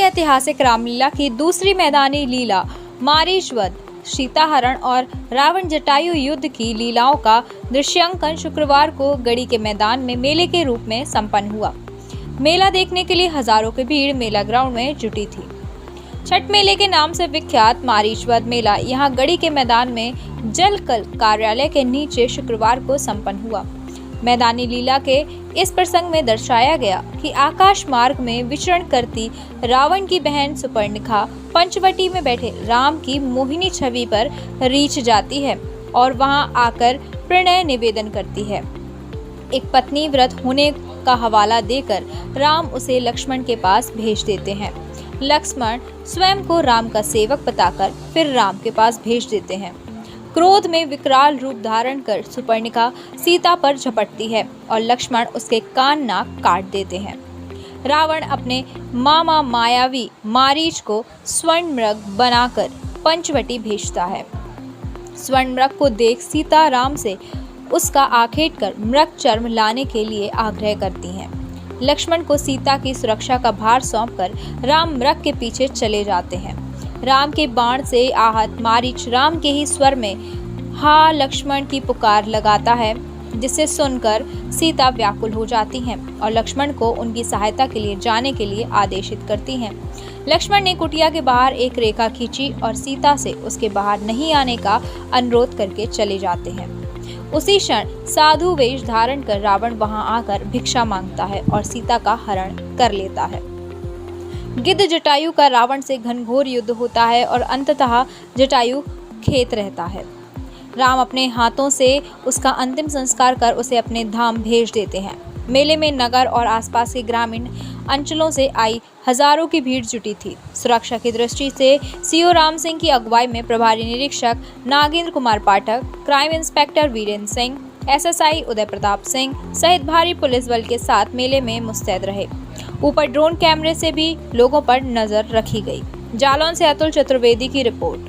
ऐतिहासिक रामलीला की दूसरी मैदानी लीला मारीच वध, सीताहरण और रावण जटायु युद्ध की लीलाओं का दृश्यांकन शुक्रवार को गढ़ी के मैदान में मेले के रूप में संपन्न हुआ। मेला देखने के लिए हजारों की भीड़ मेला ग्राउंड में जुटी थी। छठ मेले के नाम से विख्यात मारीच वध मेला यहां गढ़ी के मैदान में जल कल कार्यालय के नीचे शुक्रवार को संपन्न हुआ। मैदानी लीला के इस प्रसंग में दर्शाया गया कि आकाश मार्ग में विचरण करती रावण की बहन सुपर्णखा पंचवटी में बैठे राम की मोहिनी छवि पर रीछ जाती है और वहां आकर प्रणय निवेदन करती है। एक पत्नी व्रत होने का हवाला देकर राम उसे लक्ष्मण के पास भेज देते हैं। लक्ष्मण स्वयं को राम का सेवक बताकर फिर राम के पास भेज देते हैं। क्रोध में विकराल रूप धारण कर सुपर्णखा सीता पर झपटती है और लक्ष्मण उसके कान नाक काट देते हैं। रावण अपने मामा मायावी मारीच को स्वर्ण मृग बनाकर पंचवटी भेजता है। स्वर्ण मृग को देख सीता राम से उसका आखेट कर मृग चर्म लाने के लिए आग्रह करती हैं। लक्ष्मण को सीता की सुरक्षा का भार सौंपकर राम मृग के पीछे चले जाते हैं। राम के बाण से आहत मारीच राम के ही स्वर में हा लक्ष्मण की पुकार लगाता है, जिसे सुनकर सीता व्याकुल हो जाती हैं और लक्ष्मण को उनकी सहायता के लिए जाने के लिए आदेशित करती हैं। लक्ष्मण ने कुटिया के बाहर एक रेखा खींची और सीता से उसके बाहर नहीं आने का अनुरोध करके चले जाते हैं। उसी क्षण साधु वेश धारण कर रावण वहां आकर भिक्षा मांगता है और सीता का हरण कर लेता है। गिद्ध जटायु का रावण से घनघोर युद्ध होता है और अंततः जटायु खेत रहता है। राम अपने हाथों से उसका अंतिम संस्कार कर उसे अपने धाम भेज देते हैं। मेले में नगर और आसपास के ग्रामीण अंचलों से आई हजारों की भीड़ जुटी थी। सुरक्षा की दृष्टि से सीओ राम सिंह की अगुवाई में प्रभारी निरीक्षक Nagendra Kumar Pathak, crime inspector Virendra Singh, SSI Uday Pratap Singh सहित भारी पुलिस बल के साथ मेले में मुस्तैद रहे। ऊपर ड्रोन कैमरे से भी लोगों पर नजर रखी गई। जालौन से अतुल चतुर्वेदी की रिपोर्ट।